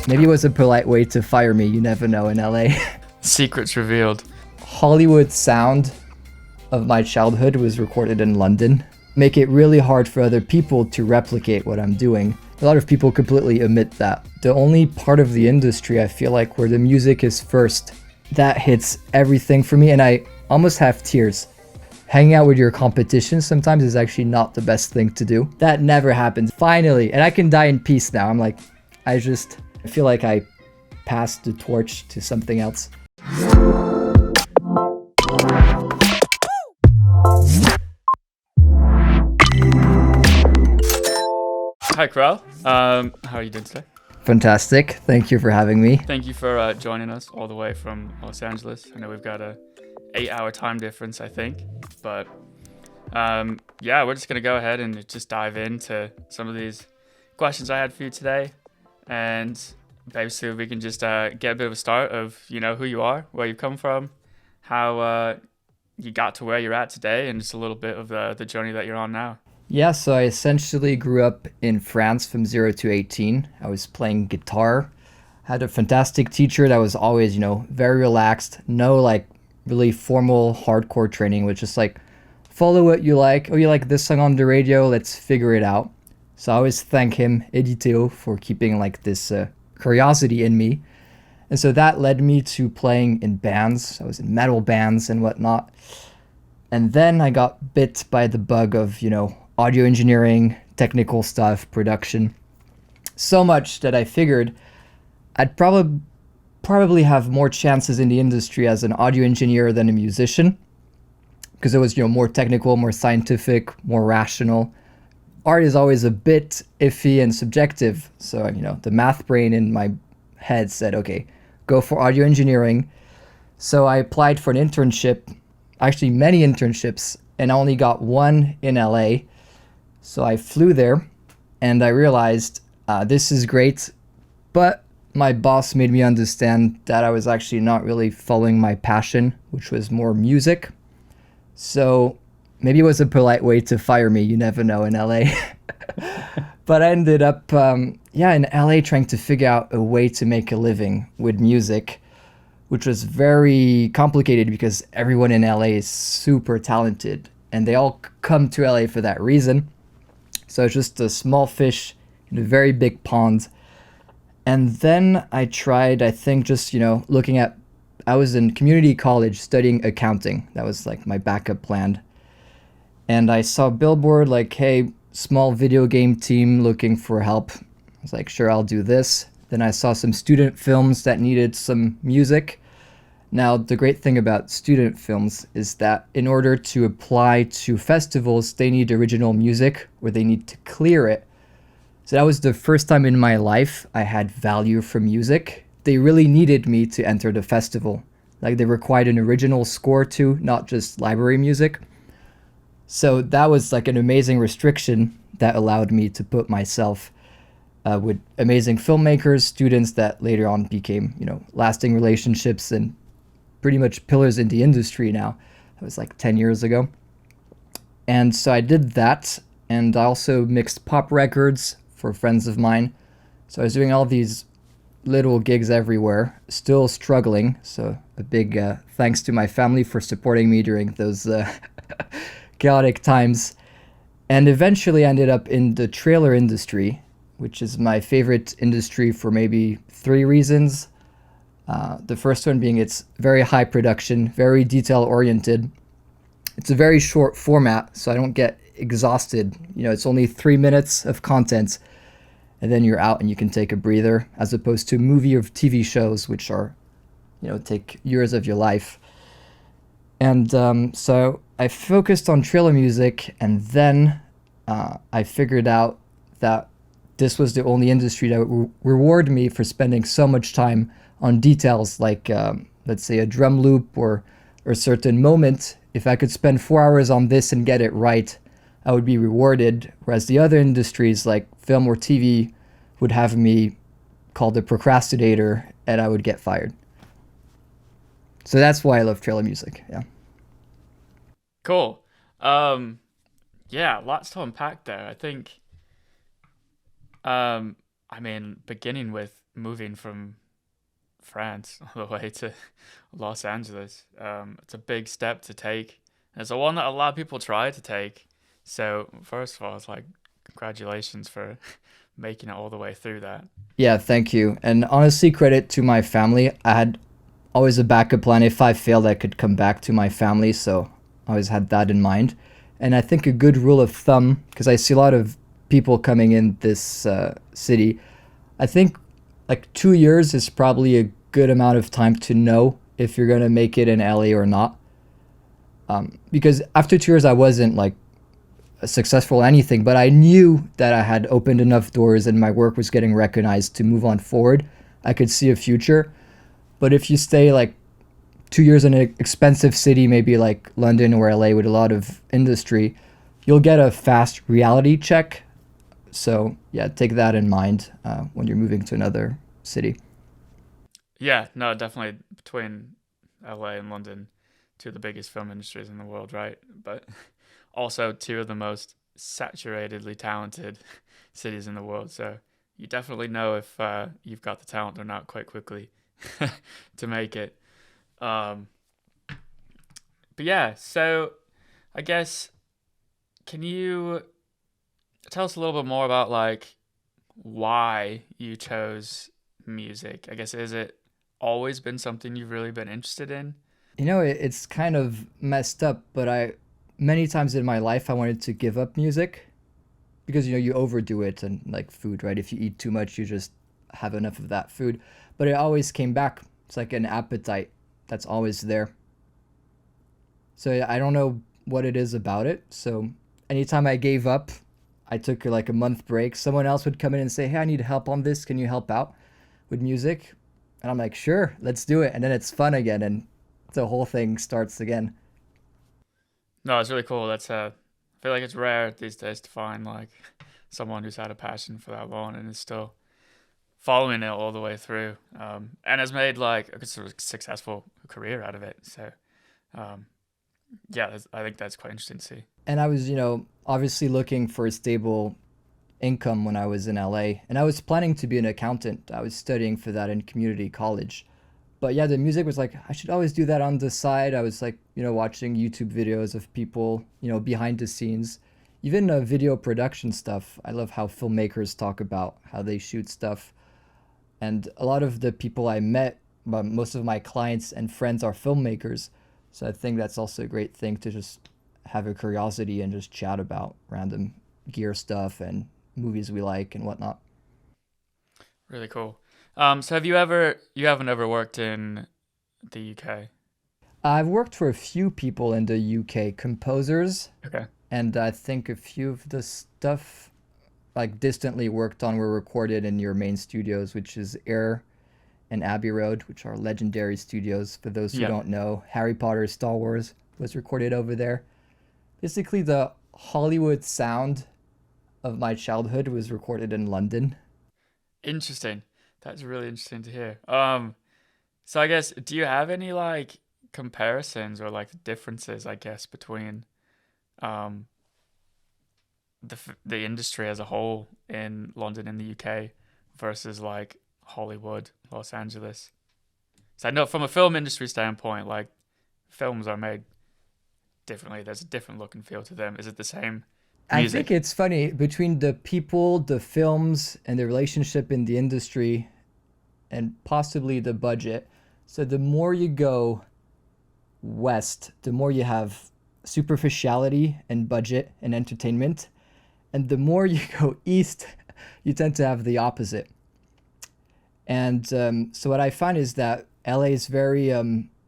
Maybe it was a polite way to fire me, you never know in LA. Secrets revealed. Hollywood sound of my childhood was recorded in London. Make it really hard for other people to replicate what I'm doing. A lot of people completely omit that. The only part of the industry I feel like where the music is first, that hits everything for me, and I almost have tears. Hanging out with your competition sometimes is actually not the best thing to do. That never happens. Finally, and I can die in peace now. I feel like I passed the torch to something else. Hi, Karel. How are you doing today? Fantastic. Thank you for having me. Thank you for joining us all the way from Los Angeles. I know we've got a 8-hour time difference, I think. But yeah, we're just going to go ahead and just dive into some of these questions I had for you today. And basically, we can just get a bit of a start of, who you are, where you've come from, how you got to where you're at today, and just a little bit of the journey that you're on now. Yeah, so I essentially grew up in France from 0 to 18. I was playing guitar. Had a fantastic teacher that was always, very relaxed. No, really formal, hardcore training, which is follow what you like. Oh, you like this song on the radio? Let's figure it out. So I always thank him, Editeo, for keeping this curiosity in me. And so that led me to playing in bands. I was in metal bands and whatnot. And then I got bit by the bug of, audio engineering, technical stuff, production. So much that I figured I'd probably have more chances in the industry as an audio engineer than a musician, because it was, more technical, more scientific, more rational. Art is always a bit iffy and subjective. So, the math brain in my head said, okay, go for audio engineering. So I applied for an internship, actually many internships, and I only got one in LA. So I flew there and I realized this is great, but my boss made me understand that I was actually not really following my passion, which was more music. So maybe it was a polite way to fire me, you never know in LA. But I ended up, in LA trying to figure out a way to make a living with music, which was very complicated because everyone in LA is super talented and they all come to LA for that reason. So it's just a small fish in a very big pond. And then I tried, I think, just, looking at, I was in community college studying accounting. That was my backup plan. And I saw a billboard hey, small video game team looking for help. I was like, sure, I'll do this. Then I saw some student films that needed some music. Now, the great thing about student films is that in order to apply to festivals, they need original music or they need to clear it. So that was the first time in my life I had value for music. They really needed me to enter the festival. They required an original score too, not just library music. So that was an amazing restriction that allowed me to put myself with amazing filmmakers, students that later on became, lasting relationships and pretty much pillars in the industry now. That was 10 years ago. And so I did that, and I also mixed pop records for friends of mine. So I was doing all these little gigs everywhere, still struggling. So a big thanks to my family for supporting me during those chaotic times. And eventually I ended up in the trailer industry, which is my favorite industry for maybe 3 reasons. The first one being it's very high production, very detail oriented. It's a very short format, so I don't get exhausted. It's only 3 minutes of content, and then you're out and you can take a breather, as opposed to movie or TV shows, which are, take years of your life. And so I focused on trailer music, and then I figured out that this was the only industry that would reward me for spending so much time on details let's say a drum loop or a certain moment. If I could spend 4 hours on this and get it right, I would be rewarded. Whereas the other industries like film or TV would have me called a procrastinator and I would get fired. So that's why I love trailer music. Yeah. Cool. Yeah, lots to unpack there. I think, beginning with moving from France all the way to Los Angeles. It's a big step to take. And it's a one that a lot of people try to take. So first of all, it's like congratulations for making it all the way through that. Yeah, thank you. And honestly, credit to my family. I had always a backup plan. If I failed, I could come back to my family. So I always had that in mind. And I think a good rule of thumb, because I see a lot of people coming in this city, I think like 2 years is probably a good amount of time to know if you're going to make it in LA or not. Because after 2 years, I wasn't like successful at anything, but I knew that I had opened enough doors and my work was getting recognized to move on forward. I could see a future. But if you stay like 2 years in an expensive city, maybe like London or LA with a lot of industry, you'll get a fast reality check. So yeah, take that in mind when you're moving to another city. Yeah, no, definitely between LA and London, two of the biggest film industries in the world, right? But also two of the most saturatedly talented cities in the world. So you definitely know if you've got the talent or not quite quickly to make it. Um, but yeah, so I guess can you tell us a little bit more about like why you chose music? I guess is it always been something you've really been interested in? It's kind of messed up, but I many times in my life I wanted to give up music because you overdo it and like food, right? If you eat too much, you just have enough of that food. But it always came back. It's like an appetite that's always there. So I don't know what it is about it. So anytime I gave up, I took like a month break. Someone else would come in and say, "Hey, I need help on this. Can you help out with music?" And I'm like, "Sure, let's do it." And then it's fun again, and the whole thing starts again. No, it's really cool. I feel like it's rare these days to find like someone who's had a passion for that long and is still following it all the way through, and has made like a sort of successful career out of it. So, um, yeah, I think that's quite interesting to see. And I was, obviously looking for a stable income when I was in LA, and I was planning to be an accountant. I was studying for that in community college. But yeah, the music was like, I should always do that on the side. I was like, watching YouTube videos of people, behind the scenes, even video production stuff. I love how filmmakers talk about how they shoot stuff. And a lot of the people I met, but most of my clients and friends are filmmakers. So I think that's also a great thing to just have a curiosity and just chat about random gear stuff and movies we like and whatnot. Really cool. So you haven't ever worked in the UK? I've worked for a few people in the UK, composers, Okay. and I think a few of the stuff like distantly worked on were recorded in your main studios, which is Air and Abbey Road, which are legendary studios. For those who Yeah. don't know, Harry Potter, Star Wars was recorded over there. Basically, the Hollywood sound of my childhood was recorded in London. Interesting. That's really interesting to hear. So I guess do you have any like comparisons or like differences, I guess, between um the industry as a whole in London and the UK versus like Hollywood, Los Angeles? So I know from a film industry standpoint, like films are made differently. There's a different look and feel to them. Is it the same I think music? it's funny between the people, the films, and the relationship in the industry, and possibly the budget. So the more you go west, the more you have superficiality and budget and entertainment. And the more you go east, you tend to have the opposite. And so what I find is that LA is very,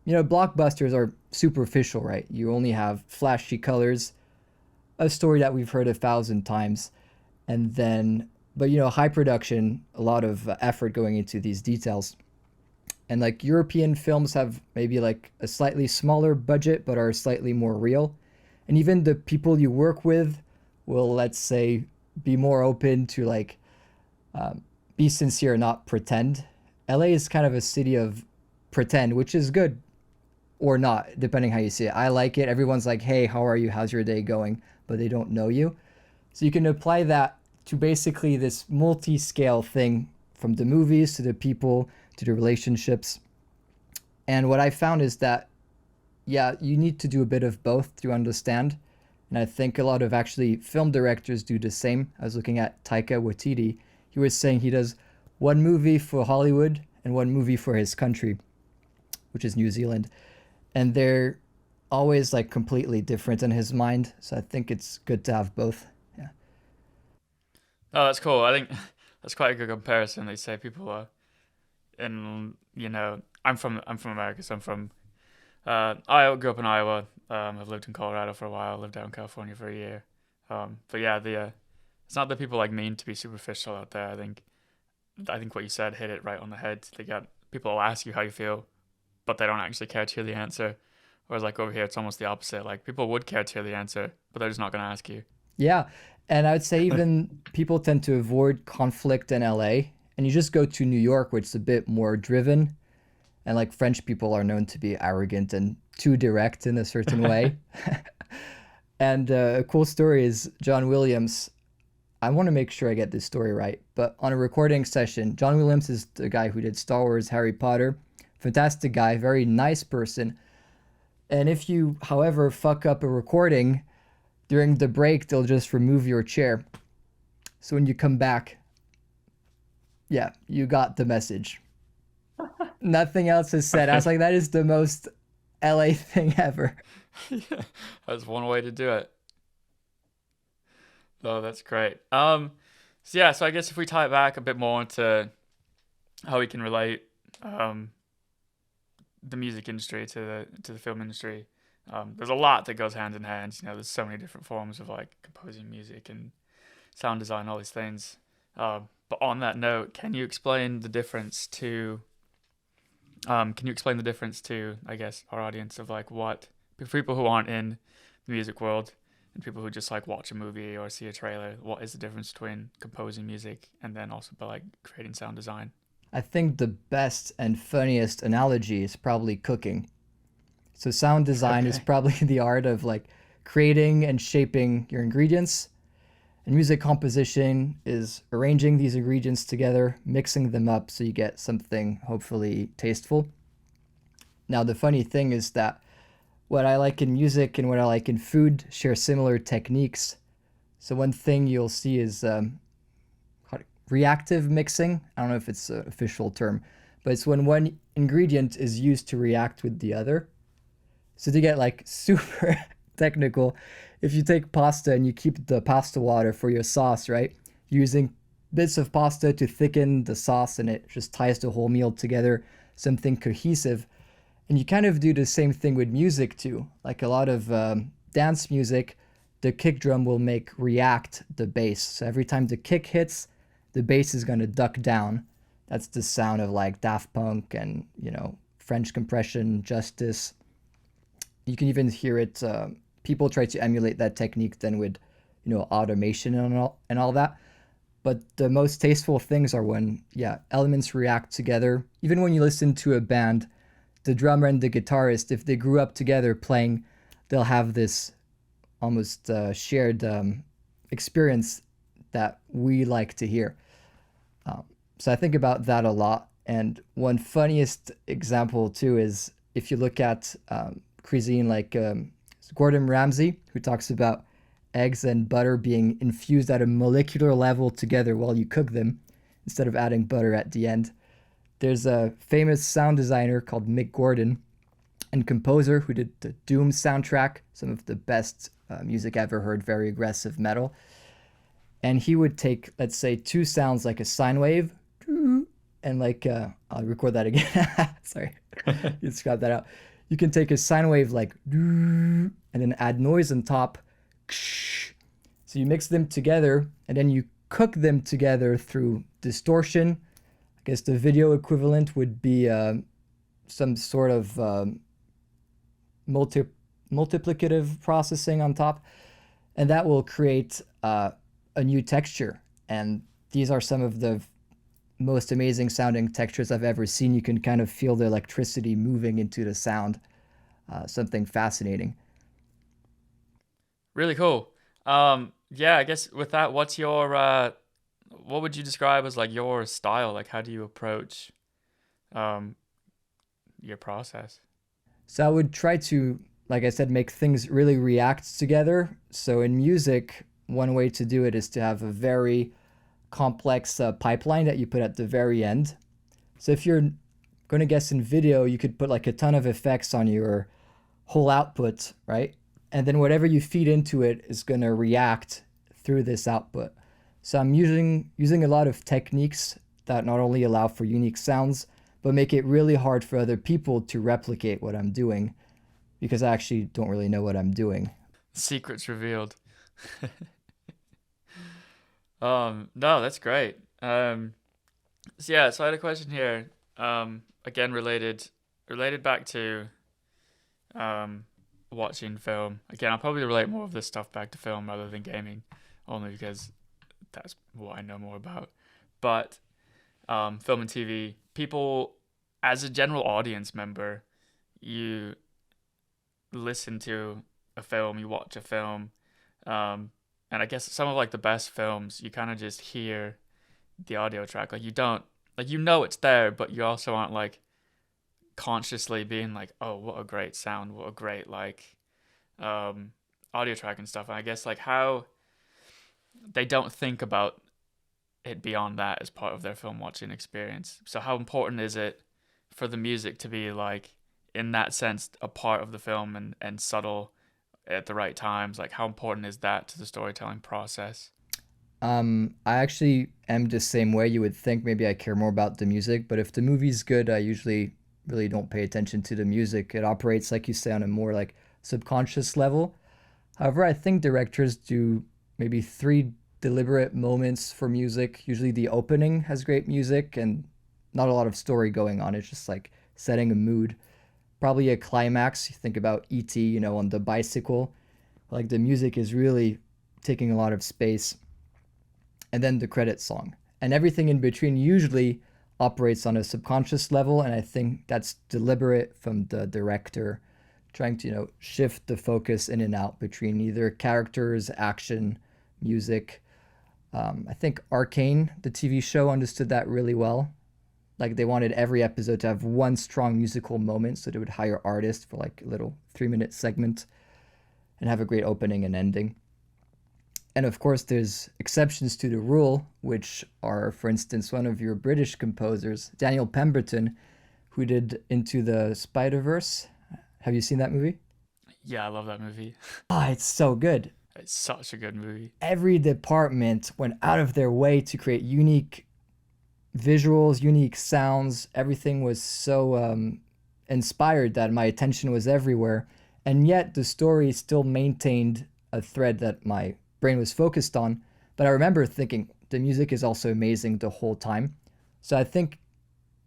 blockbusters are superficial, right? You only have flashy colors, a story that we've heard 1,000 times, and then, but high production, a lot of effort going into these details. And like European films have maybe like a slightly smaller budget, but are slightly more real. And even the people you work with will, let's say, be more open to like be sincere, not pretend. LA is kind of a city of pretend, which is good or not, depending how you see it. I like it. Everyone's like, "Hey, how are you? How's your day going?" But they don't know you. So you can apply that to basically this multi-scale thing from the movies to the people to the relationships. And what I found is that, yeah, you need to do a bit of both to understand. And I think a lot of actually film directors do the same. I was looking at Taika Waititi. He was saying he does one movie for Hollywood and one movie for his country, which is New Zealand. And they're always like completely different in his mind. So I think it's good to have both. Yeah. Oh, that's cool. I think that's quite a good comparison. They say people are in, I'm from America, so I'm from Iowa. Grew up in Iowa. I've lived in Colorado for a while. Lived out in California for a year. But yeah, the it's not that people like mean to be superficial out there. I think what you said hit it right on the head. They got people will ask you how you feel, but they don't actually care to hear the answer. Whereas like over here, it's almost the opposite. Like people would care to hear the answer, but they're just not going to ask you. Yeah. And I would say even people tend to avoid conflict in LA. And you just go to New York, which is a bit more driven. And like French people are known to be arrogant and too direct in a certain way. And a cool story is John Williams. I want to make sure I get this story right, but on a recording session, John Williams is the guy who did Star Wars, Harry Potter. Fantastic guy, very nice person. And if you, however, fuck up a recording during the break, they'll just remove your chair. So when you come back, yeah, you got the message. Nothing else is said. I was like, that is the most LA thing ever. Yeah, that's one way to do it. Oh, that's great. So yeah, so I guess if we tie it back a bit more into how we can relate um the music industry to the film industry, there's a lot that goes hand in hand. There's so many different forms of like composing music and sound design, all these things. But on that note, can you explain the difference to, I guess, our audience of like what people who aren't in the music world and people who just like watch a movie or see a trailer, what is the difference between composing music and then also by like creating sound design? I think the best and funniest analogy is probably cooking. So sound design is Okay. probably the art of like creating and shaping your ingredients. And music composition is arranging these ingredients together, mixing them up so you get something hopefully tasteful. Now, the funny thing is that what I like in music and what I like in food share similar techniques. So, one thing you'll see is reactive mixing. I don't know if it's an official term, but it's when one ingredient is used to react with the other. So to get like super technical, if you take pasta and you keep the pasta water for your sauce, right? Using bits of pasta to thicken the sauce and it just ties the whole meal together, something cohesive. And you kind of do the same thing with music too. Like a lot of dance music, the kick drum will make react the bass. So every time the kick hits, the bass is going to duck down. That's the sound of like Daft Punk and, French compression, Justice. You can even hear it. People try to emulate that technique then with, automation and all that. But the most tasteful things are when, yeah, elements react together. Even when you listen to a band, the drummer and the guitarist, if they grew up together playing, they'll have this almost shared experience that we like to hear. So I think about that a lot. And one funniest example too is if you look at cuisine like Gordon Ramsay, who talks about eggs and butter being infused at a molecular level together while you cook them instead of adding butter at the end. There's a famous sound designer called Mick Gordon and composer who did the Doom soundtrack, some of the best music I've ever heard, very aggressive metal. And he would take, let's say, two sounds like a sine wave, and like, I'll record that again. Sorry, you scrap that out. You can take a sine wave like, and then add noise on top. So you mix them together, and then you cook them together through distortion. I guess the video equivalent would be some sort of multiplicative processing on top, and that will create a new texture. And these are some of the most amazing sounding textures I've ever seen. You can kind of feel the electricity moving into the sound. Something fascinating. Really cool. Yeah, I guess with that, what would you describe as like your style? Like, how do you approach um your process? So I would try to, like I said, make things really react together. So in music, one way to do it is to have a very complex pipeline that you put at the very end. So if you're going to guess in video, you could put like a ton of effects on your whole output, right? And then whatever you feed into it is going to react through this output. So I'm using a lot of techniques that not only allow for unique sounds, but make it really hard for other people to replicate what I'm doing because I actually don't really know what I'm doing. Secrets revealed. No, that's great. So yeah, so I had a question here. Again, related back to um, watching film. Again, I'll probably relate more of this stuff back to film rather than gaming, only because that's what I know more about. But film and TV, people, as a general audience member, you listen to a film, you watch a film, and I guess some of like the best films, you kind of just hear the audio track. Like you don't, like you know it's there, but you also aren't like consciously being like, oh, what a great sound, what a great like um audio track and stuff. And I guess like how they don't think about it beyond that as part of their film watching experience. So how important is it for the music to be like in that sense a part of the film and subtle at the right times? Like how important is that to the storytelling process? I actually am the same way. You would think maybe I care more about the music, but if the movie's good, I usually really don't pay attention to the music. It operates, like you say, on a more like subconscious level. However, I think directors do maybe three deliberate moments for music. Usually the opening has great music and not a lot of story going on. It's just like setting a mood. Probably a climax. You think about E.T., on the bicycle. Like the music is really taking a lot of space. And then the credit song. And everything in between usually operates on a subconscious level. And I think that's deliberate from the director trying to, shift the focus in and out between either characters, action, music. I think Arcane, the TV show, understood that really well. Like they wanted every episode to have one strong musical moment, so they would hire artists for like a little 3-minute segment and have a great opening and ending. And of course, there's exceptions to the rule, which are, for instance, one of your British composers, Daniel Pemberton, who did Into the Spider-Verse. Have you seen that movie? Yeah, I love that movie. Ah, it's so good. It's such a good movie. Every department went out of their way to create unique visuals, unique sounds. Everything was so inspired that my attention was everywhere. And yet the story still maintained a thread that my brain was focused on. But I remember thinking the music is also amazing the whole time. So I think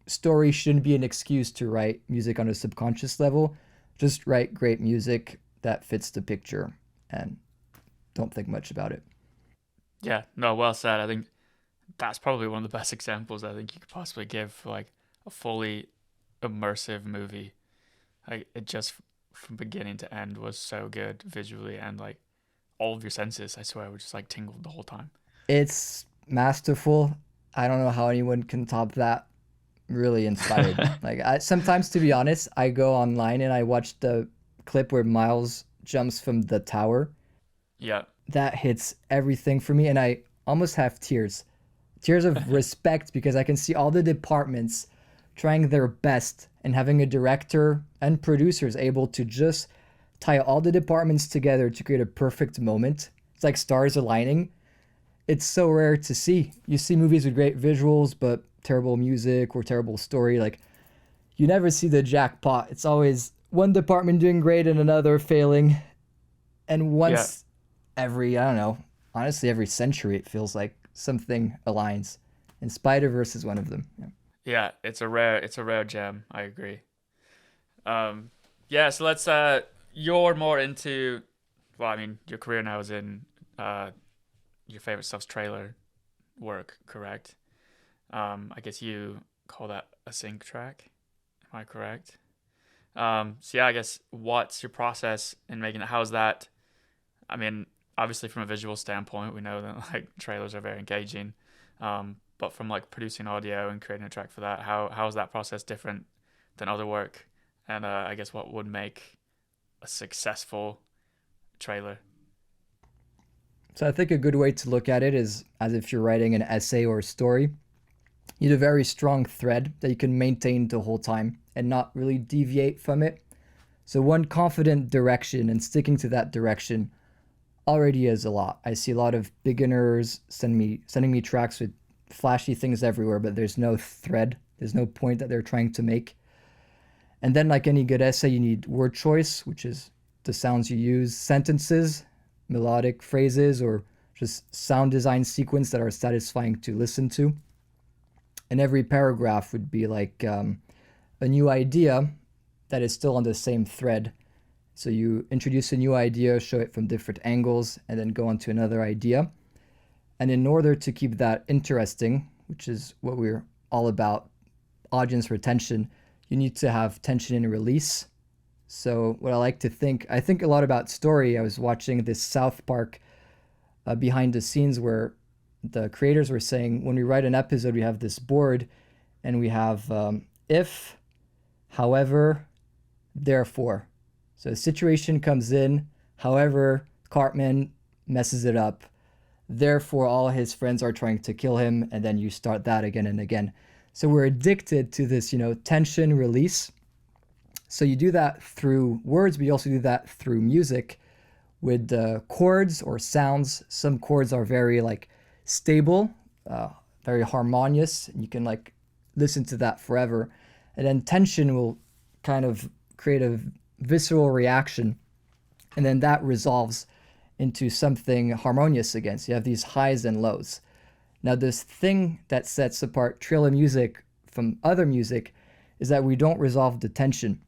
story shouldn't be an excuse to write music on a subconscious level. Just write great music that fits the picture and don't think much about it. Yeah, no, well said. I think that's probably one of the best examples I think you could possibly give for like a fully immersive movie. Like it just from beginning to end was so good visually and like all of your senses, I swear, were just like tingled the whole time. It's masterful. I don't know how anyone can top that. Really inspired. Like sometimes, to be honest, I go online and I watch the clip where Miles jumps from the tower. Yeah. That hits everything for me, and I almost have tears of respect because I can see all the departments trying their best and having a director and producers able to just tie all the departments together to create a perfect moment. It's like stars aligning. It's so rare to see. You see movies with great visuals, but terrible music or terrible story. Like, you never see the jackpot. It's always one department doing great and another failing. And Yeah. once every, I don't know, honestly, every century, it feels like something aligns. And Spider-Verse is one of them. Yeah. Yeah, it's a rare gem. I agree. Yeah, so let's you're more into well, I mean, your career now is in your favorite stuff's trailer work, correct? I guess you call that a sync track. Am I correct? So yeah, I guess what's your process in making it? How's that? I mean, obviously from a visual standpoint, we know that like trailers are very engaging. But from like producing audio and creating a track for that, how is that process different than other work? And I guess what would make a successful trailer? So I think a good way to look at it is as if you're writing an essay or a story. You need a very strong thread that you can maintain the whole time and not really deviate from it. So one confident direction and sticking to that direction already is a lot. I see a lot of beginners sending me tracks with flashy things everywhere, but there's no thread. There's no point that they're trying to make. And then, like any good essay, you need word choice, which is the sounds you use, sentences, melodic phrases, or just sound design sequence that are satisfying to listen to. And every paragraph would be like a new idea that is still on the same thread. So you introduce a new idea, show it from different angles, and then go on to another idea. And in order to keep that interesting, which is what we're all about, audience retention, you need to have tension and release. So what I think a lot about story. I was watching this South Park behind the scenes where the creators were saying when we write an episode, we have this board and we have if, however, therefore. So a situation comes in, however, Cartman messes it up. Therefore, all his friends are trying to kill him, and then you start that again and again. So we're addicted to this, tension release. So you do that through words, but you also do that through music with chords or sounds. Some chords are very like stable, very harmonious, and you can like listen to that forever. And then tension will kind of create a visceral reaction, and then that resolves into something harmonious again. So you have these highs and lows. Now, this thing that sets apart trailer music from other music is that we don't resolve the tension.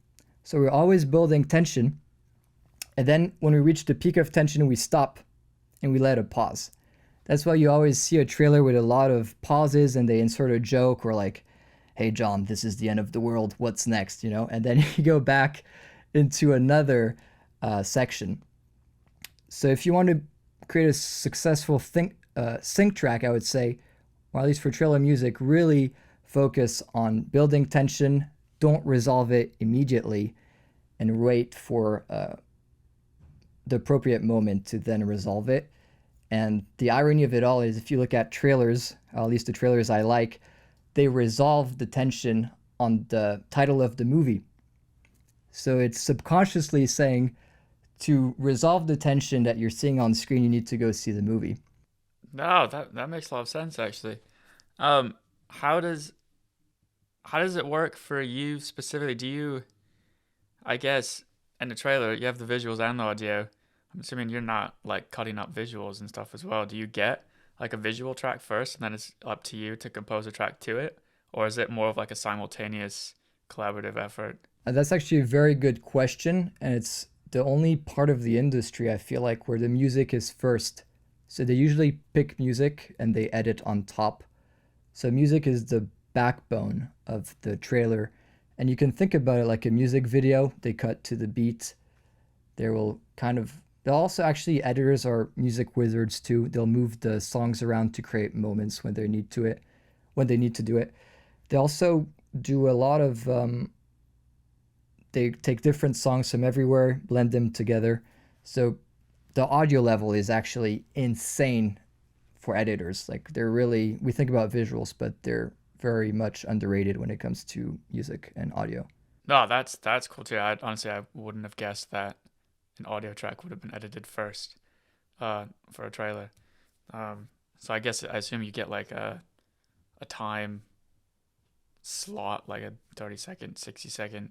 So we're always building tension, and then when we reach the peak of tension, we stop and we let it pause. That's why you always see a trailer with a lot of pauses and they insert a joke or like, hey, John, this is the end of the world. What's next? And then you go back into another section. So if you want to create a successful sync track, I would say, or at least for trailer music, really focus on building tension. Don't resolve it immediately and wait for the appropriate moment to then resolve it. And the irony of it all is if you look at trailers, at least the trailers I like, they resolve the tension on the title of the movie. So it's subconsciously saying to resolve the tension that you're seeing on screen, you need to go see the movie. No, that makes a lot of sense actually. Um, how does how does it work for you specifically? Do you, I guess, in the trailer you have the visuals and the audio. I'm assuming you're not like cutting up visuals and stuff as well. Do you get like a visual track first and then it's up to you to compose a track to it? Or is it more of like a simultaneous collaborative effort? That's actually a very good question, and it's the only part of the industry I feel like where the music is first. So they usually pick music and they edit on top. So music is the backbone of the trailer. And you can think about it like a music video. They cut to the beat. They'll also actually, editors are music wizards too. They'll move the songs around to create moments when they need to do it. They also do a lot of, they take different songs from everywhere, blend them together. So the audio level is actually insane for editors. Like we think about visuals, but they're very much underrated when it comes to music and audio. No, that's cool too. I wouldn't have guessed that an audio track would have been edited first, for a trailer. So I assume you get like a time slot, like a 30-second, 60-second.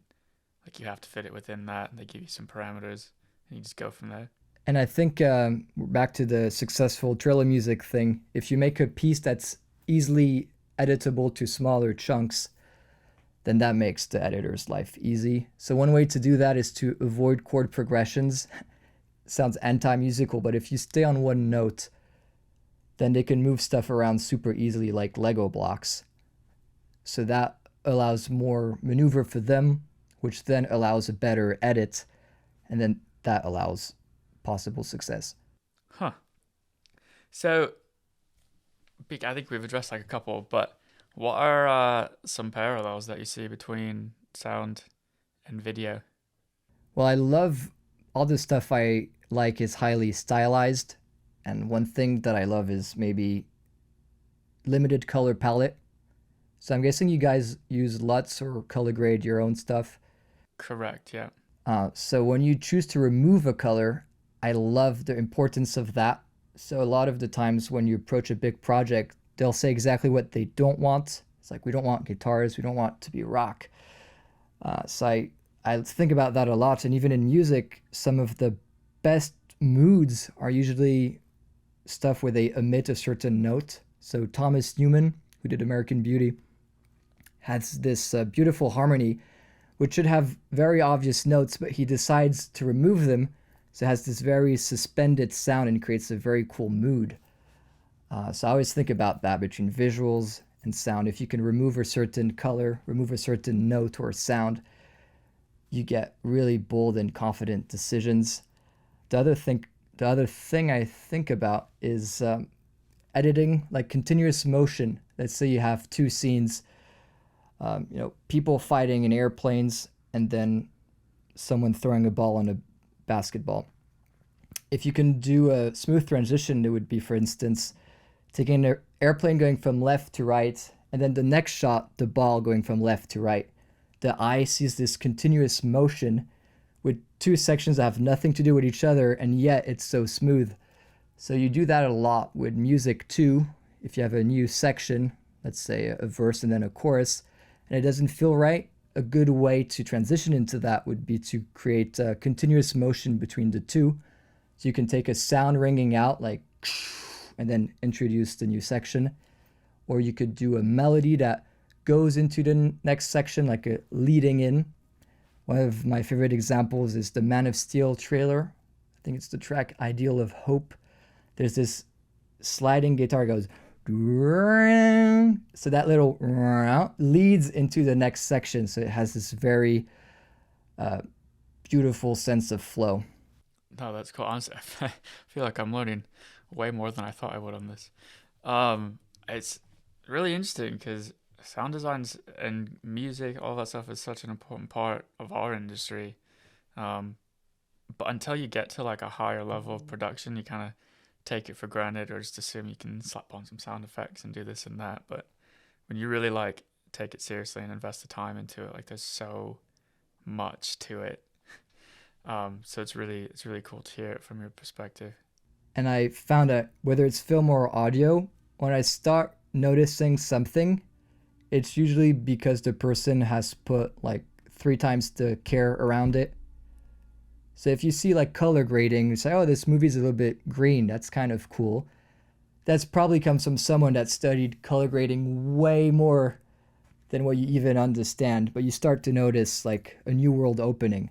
Like you have to fit it within that, and they give you some parameters, and you just go from there. And I think back to the successful trailer music thing, if you make a piece that's easily editable to smaller chunks, then that makes the editor's life easy. So one way to do that is to avoid chord progressions. Sounds anti-musical, but if you stay on one note, then they can move stuff around super easily like Lego blocks. So that allows more maneuver for them, which then allows a better edit, and then that allows possible success. Huh. So, I think we've addressed like a couple, but what are some parallels that you see between sound and video? Well, I love all the stuff I like is highly stylized, and one thing that I love is maybe limited color palette. So I'm guessing you guys use LUTs or color grade your own stuff. Correct, yeah. So when you choose to remove a color, I love the importance of that. So a lot of the times when you approach a big project, they'll say exactly what they don't want. It's like, we don't want guitars, we don't want to be rock. So I think about that a lot. And even in music, some of the best moods are usually stuff where they emit a certain note. So Thomas Newman, who did American Beauty, has this beautiful harmony which should have very obvious notes, but he decides to remove them. So it has this very suspended sound and creates a very cool mood. So I always think about that between visuals and sound. If you can remove a certain color, remove a certain note or sound, you get really bold and confident decisions. The other thing, the other thing I think about is editing, like continuous motion. Let's say you have two scenes, people fighting in airplanes and then someone throwing a ball on a basketball. If you can do a smooth transition, it would be, for instance, taking an airplane going from left to right, and then the next shot, the ball going from left to right. The eye sees this continuous motion with two sections that have nothing to do with each other, and yet it's so smooth. So you do that a lot with music too. If you have a new section, let's say a verse and then a chorus, and it doesn't feel right, a good way to transition into that would be to create a continuous motion between the two. So you can take a sound ringing out like, and then introduce the new section. Or you could do a melody that goes into the next section, like a leading in. One of my favorite examples is the Man of Steel trailer. I think it's the track Ideal of Hope. There's this sliding guitar goes, so that little leads into the next section. So it has this very beautiful sense of flow. No, that's cool. Honestly, I feel like I'm learning way more than I thought I would on this. It's really interesting because sound designs and music, all that stuff is such an important part of our industry. Um, but until you get to like a higher level of production, you kind of take it for granted or just assume you can slap on some sound effects and do this and that. But when you really like take it seriously and invest the time into it, like there's so much to it. So it's really cool to hear it from your perspective. And I found that whether it's film or audio, when I start noticing something, it's usually because the person has put like 3 times the care around it. So if you see like color grading, you say, oh, this movie's a little bit green. That's kind of cool. That's probably comes from someone that studied color grading way more than what you even understand. But you start to notice like a new world opening.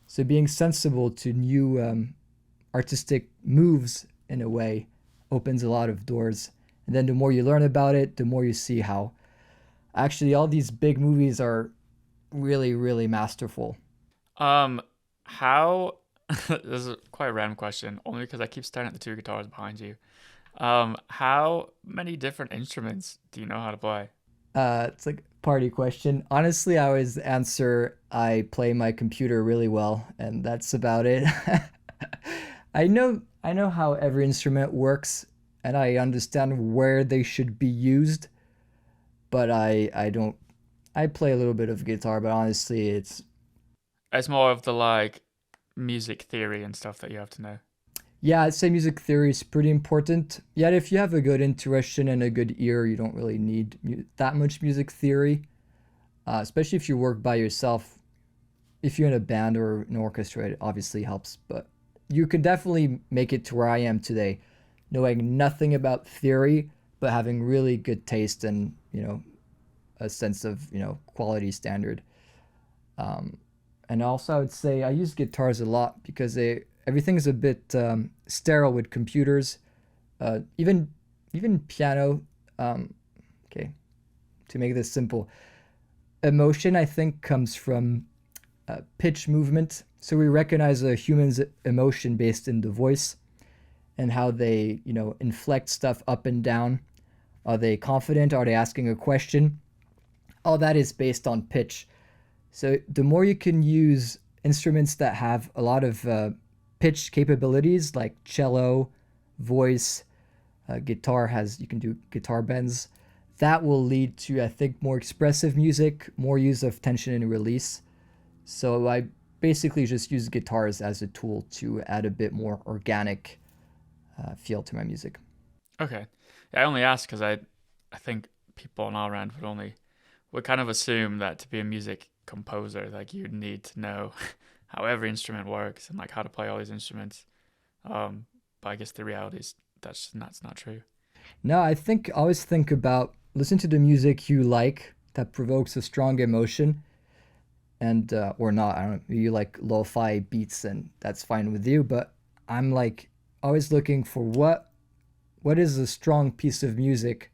So being sensible to new artistic moves in a way opens a lot of doors. And then the more you learn about it, the more you see how actually all these big movies are really, really masterful. Um, how this is quite a random question, only because I keep staring at the two guitars behind you. How many different instruments do you know how to play? It's like a party question. Honestly, I always answer I play my computer really well, and that's about it. I know how every instrument works, and I understand where they should be used, but I don't. I play a little bit of guitar, but honestly, it's It's more of the like music theory and stuff that you have to know. yeah. I'd say music theory is pretty important. Yet, if you have a good intuition and a good ear, you don't really need that much music theory. Especially if you work by yourself. If you're in a band or an orchestra, it obviously helps. But you can definitely make it to where I am today, knowing nothing about theory, but having really good taste and a sense of quality standard. Um, and also, I would say I use guitars a lot because everything's a bit sterile with computers. Even piano. Okay, to make this simple, emotion I think comes from pitch movement. So we recognize a human's emotion based in the voice, and how they, inflect stuff up and down. Are they confident? Are they asking a question? All that is based on pitch. So the more you can use instruments that have a lot of pitch capabilities, like cello, voice, guitar has you can do guitar bends. That will lead to, I think, more expressive music, more use of tension and release. So I basically just use guitars as a tool to add a bit more organic feel to my music. Okay. Yeah, I only asked because I think people on our end would kind of assume that to be a music composer, like you'd need to know how every instrument works and like how to play all these instruments. But I guess the reality is that's not true. No, always think about listen to the music you like that provokes a strong emotion, and or not. I don't know, you like lo-fi beats, and that's fine with you. But I'm like always looking for what is a strong piece of music.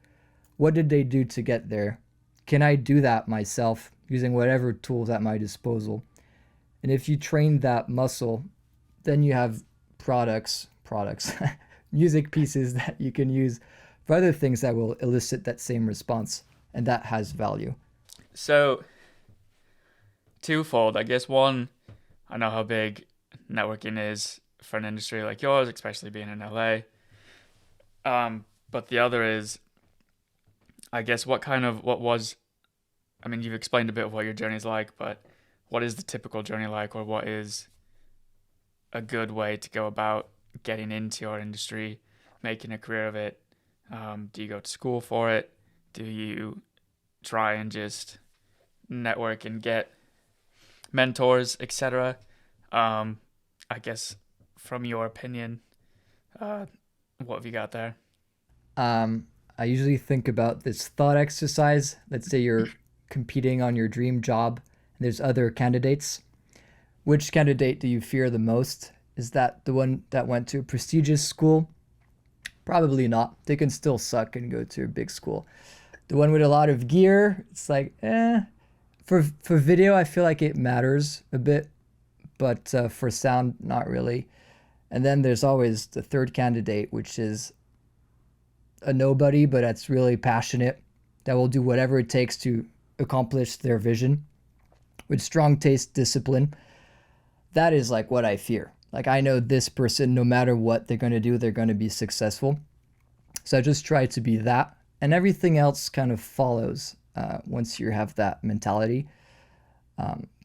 What did they do to get there? Can I do that myself using whatever tools at my disposal? And if you train that muscle, then you have products, music pieces that you can use for other things that will elicit that same response, and that has value. So twofold, I guess. One, I know how big networking is for an industry like yours, especially being in LA. But the other is, I guess, I mean, you've explained a bit of what your journey's like, but what is the typical journey like, or what is a good way to go about getting into your industry, making a career of it? Do you go to school for it? Do you try and just network and get mentors, etc.? I guess from your opinion, what have you got there? I usually think about this thought exercise. Let's say you're competing on your dream job, and there's other candidates. Which candidate do you fear the most? Is that the one that went to a prestigious school? Probably not. They can still suck and go to a big school. The one with a lot of gear, it's like, eh. For video, I feel like it matters a bit, but for sound, not really. And then there's always the third candidate, which is a nobody, but that's really passionate, that will do whatever it takes to accomplish their vision with strong taste, discipline. That is like what I fear. Like I know this person, no matter what they're going to do, they're going to be successful. So I just try to be that, and everything else kind of follows once you have that mentality.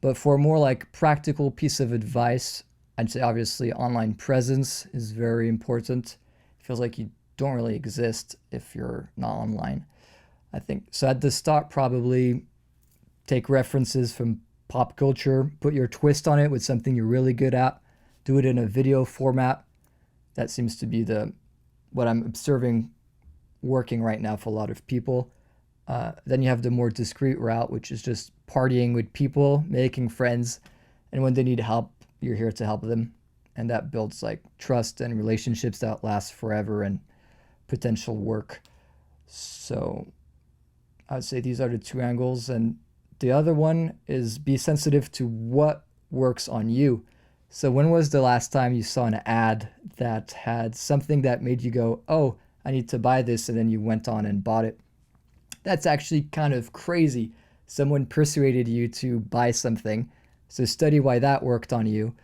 But for a more like practical piece of advice, I'd say obviously online presence is very important. It feels like you don't really exist if you're not online. I think so. At the start, probably take references from pop culture, put your twist on it with something you're really good at, do it in a video format. That seems to be the what I'm observing working right now for a lot of people. Then you have the more discreet route, which is just partying with people, making friends, and when they need help, you're here to help them, and that builds like trust and relationships that last forever and potential work. So I'd say these are the two angles, and the other one is be sensitive to what works on you. So when was the last time you saw an ad that had something that made you go, "Oh, I need to buy this," and then you went on and bought it? That's actually kind of crazy. Someone persuaded you to buy something. So study why that worked on you,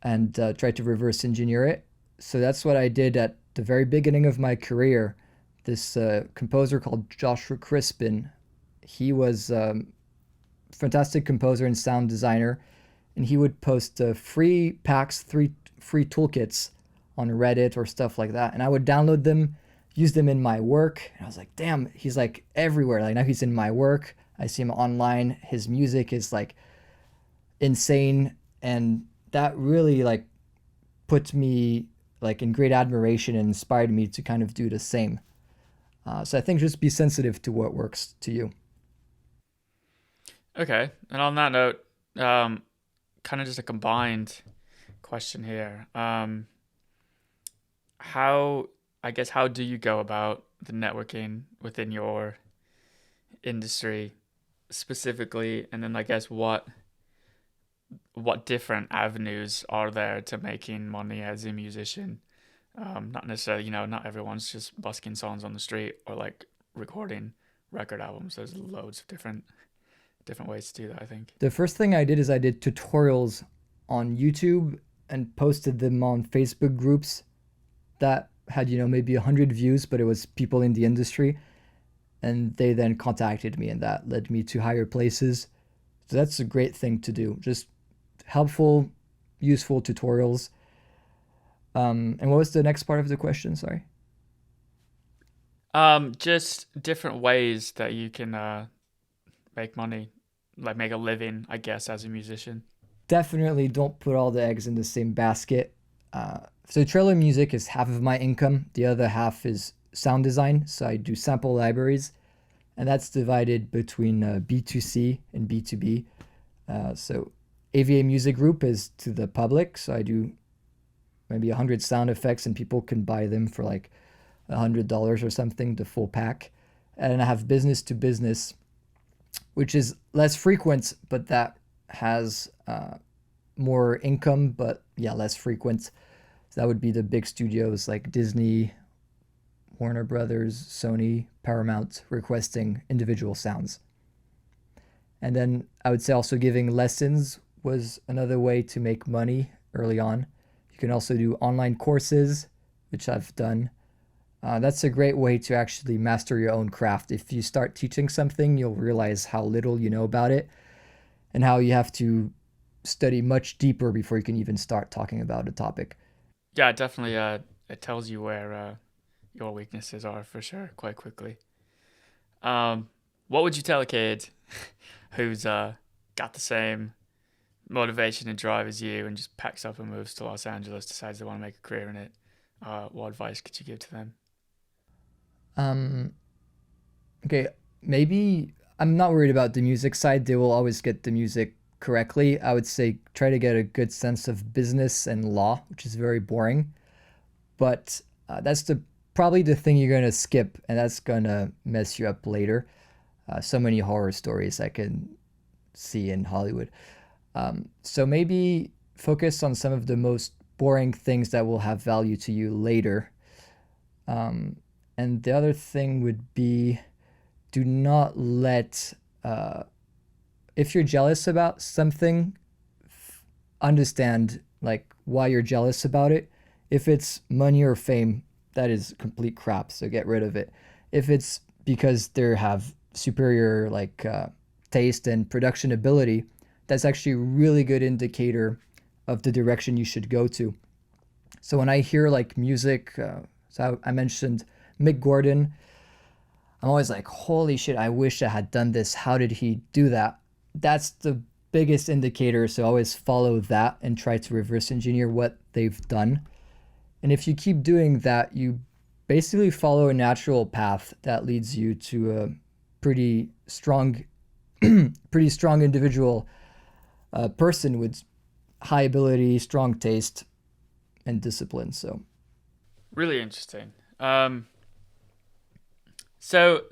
and try to reverse engineer it. So that's what I did at the very beginning of my career. This composer called Joshua Crispin, he was fantastic composer and sound designer, and he would post free packs, free toolkits on Reddit or stuff like that, and I would download them, use them in my work. And I was like, damn, he's like everywhere. Like now he's in my work. I see him online. His music is like insane, and that really like put me like in great admiration and inspired me to kind of do the same. So I think just be sensitive to what works to you. Okay, and on that note, kind of just a combined question here. How, I guess, how do you go about the networking within your industry specifically, and then I guess what different avenues are there to making money as a musician? Not necessarily, not everyone's just busking songs on the street or like recording record albums. There's loads of different ways to do that, I think. The first thing I did is I did tutorials on YouTube and posted them on Facebook groups that had, maybe 100 views, but it was people in the industry. And they then contacted me, and that led me to higher places. So that's a great thing to do. Just helpful, useful tutorials. And what was the next part of the question? Sorry. Just different ways that you can make money, like make a living, I guess, as a musician. Definitely don't put all the eggs in the same basket. So trailer music is half of my income. The other half is sound design. So I do sample libraries, and that's divided between B2C and B2B. So AVA Music Group is to the public. So I do maybe 100 sound effects, and people can buy them for like $100 or something, the full pack. And I have business to business, which is less frequent, but that has more income, but yeah, less frequent. So that would be the big studios like Disney, Warner Brothers, Sony, Paramount requesting individual sounds. And then I would say also giving lessons was another way to make money early on. You can also do online courses, which I've done. That's a great way to actually master your own craft. If you start teaching something, you'll realize how little you know about it and how you have to study much deeper before you can even start talking about a topic. Yeah, definitely. It tells you where your weaknesses are for sure quite quickly. What would you tell a kid who's got the same motivation and drive as you and just packs up and moves to Los Angeles, decides they want to make a career in it? What advice could you give to them? Okay, maybe I'm not worried about the music side. They will always get the music correctly. I would say try to get a good sense of business and law, which is very boring. But that's probably the thing you're gonna skip, and that's gonna mess you up later. So many horror stories I can see in Hollywood. So maybe focus on some of the most boring things that will have value to you later. And the other thing would be do not let, if you're jealous about something, understand like why you're jealous about it. If it's money or fame, that is complete crap, so get rid of it. If it's because they have superior like taste and production ability, that's actually a really good indicator of the direction you should go to. So when I hear like music, so I mentioned Mick Gordon, I'm always like, holy shit, I wish I had done this. How did he do that? That's the biggest indicator. So always follow that and try to reverse engineer what they've done. And if you keep doing that, you basically follow a natural path that leads you to a pretty strong, pretty strong individual person with high ability, strong taste, and discipline. So Really interesting. So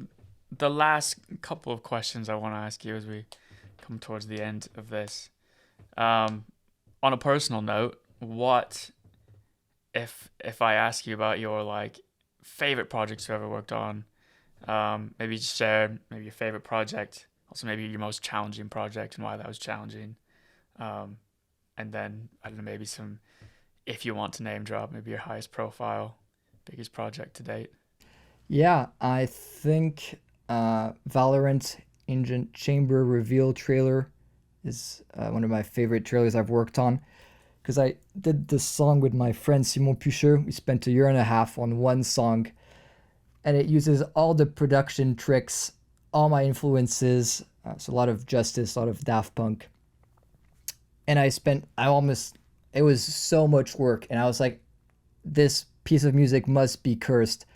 the last couple of questions I want to ask you as we come towards the end of this. On a personal note, what if I ask you about your like favorite projects you ever worked on? Maybe just share maybe your favorite project, also maybe your most challenging project and why that was challenging. And then I don't know, maybe some, if you want to name drop, maybe your highest profile, biggest project to date. yeah, I think Valorant Engine Chamber reveal trailer is one of my favorite trailers I've worked on because I did this song with my friend Simon Pucher. We spent a year and a half on one song, and it uses all the production tricks, all my influences. So a lot of Justice, a lot of Daft Punk. And it was so much work. And I was like, this piece of music must be cursed.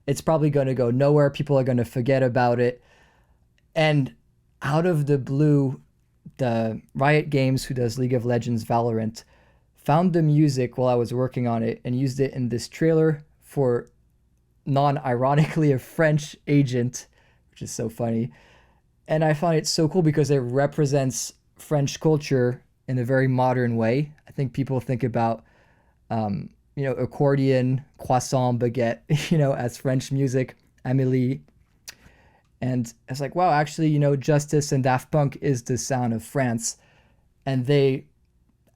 It's probably going to go nowhere. People are going to forget about it. And out of the blue, the Riot Games, who does League of Legends Valorant, found the music while I was working on it and used it in this trailer for non-ironically a French agent, which is so funny. And I found it so cool because it represents French culture in a very modern way. I think people think about accordion, croissant, baguette, as French music, Amélie. And it's like, wow, actually, Justice and Daft Punk is the sound of France. And they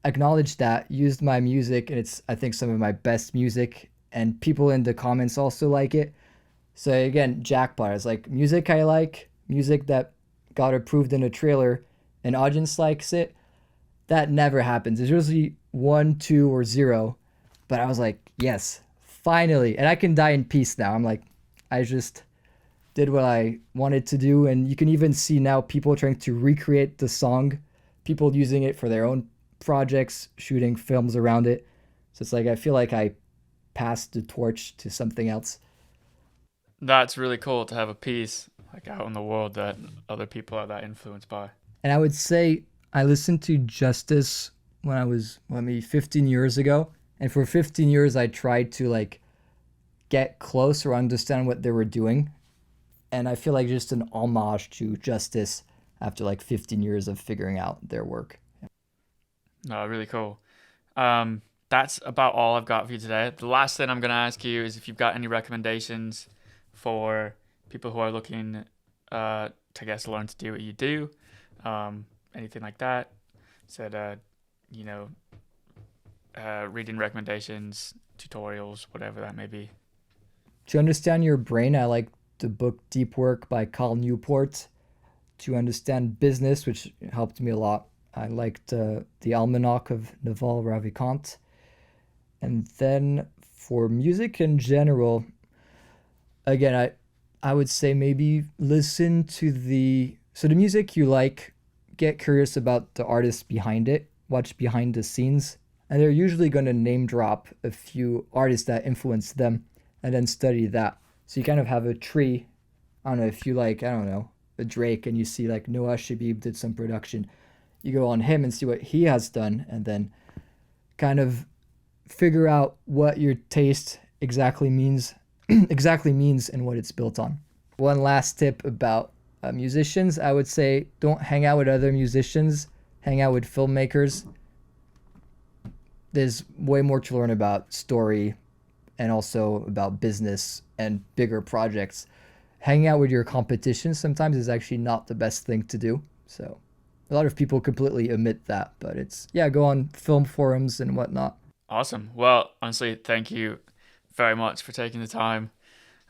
acknowledged that, used my music, and it's, I think, some of my best music. And people in the comments also like it. So again, jackpot. It's like music I like, music that got approved in a trailer, an audience likes it. That never happens. It's usually 1, 2, or 0. But I was like, yes, finally. And I can die in peace now. I'm like, I just did what I wanted to do. And you can even see now people trying to recreate the song, people using it for their own projects, shooting films around it. So it's like, I feel like I passed the torch to something else. That's really cool to have a piece like out in the world that other people are that influenced by. And I would say I listened to Justice when I was, maybe 15 years ago. And for 15 years, I tried to like get close or understand what they were doing. And I feel like just an homage to Justice after like 15 years of figuring out their work. No, really cool. That's about all I've got for you today. The last thing I'm going to ask you is if you've got any recommendations for people who are looking to, I guess, learn to do what you do, anything like that. Said, reading recommendations, tutorials, whatever that may be. To understand your brain, I like the book Deep Work by Cal Newport. To understand business, which helped me a lot, I liked the Almanac of Naval Ravikant. And then for music in general, again, I would say maybe listen to the music you like, get curious about the artists behind it, watch behind the scenes, and they're usually going to name drop a few artists that influenced them and then study that. So you kind of have a tree. I don't know if you like, I don't know, a Drake and you see like Noah Shabib did some production. You go on him and see what he has done and then kind of figure out what your taste exactly means and what it's built on. One last tip about musicians, I would say don't hang out with other musicians, hang out with filmmakers. There's way more to learn about story and also about business and bigger projects. Hanging out with your competition sometimes is actually not the best thing to do. So a lot of people completely omit that, but it's, go on film forums and whatnot. Awesome. Well, honestly, thank you very much for taking the time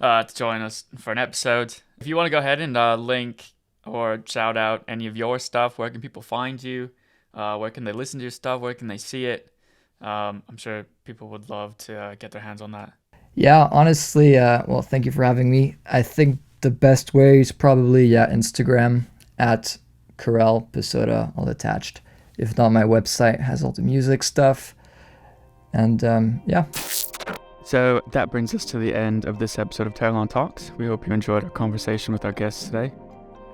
to join us for an episode. If you want to go ahead and link or shout out any of your stuff, where can people find you? Where can they listen to your stuff? Where can they see it? I'm sure people would love to get their hands on that. Yeah, honestly, well, thank you for having me. I think the best way is probably Instagram at Karel Psota, all attached. If not, my website has all the music stuff. And So that brings us to the end of this episode of Teralon Talks. We hope you enjoyed our conversation with our guests today.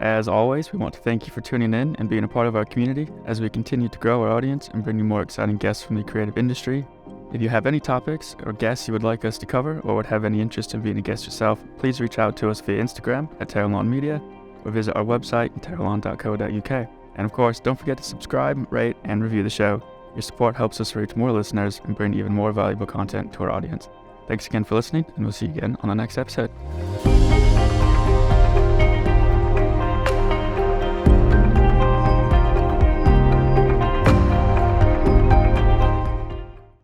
As always, we want to thank you for tuning in and being a part of our community as we continue to grow our audience and bring you more exciting guests from the creative industry. If you have any topics or guests you would like us to cover or would have any interest in being a guest yourself, please reach out to us via Instagram at Teralon Media or visit our website at teralon.co.uk. And of course, don't forget to subscribe, rate, and review the show. Your support helps us reach more listeners and bring even more valuable content to our audience. Thanks again for listening, and we'll see you again on the next episode.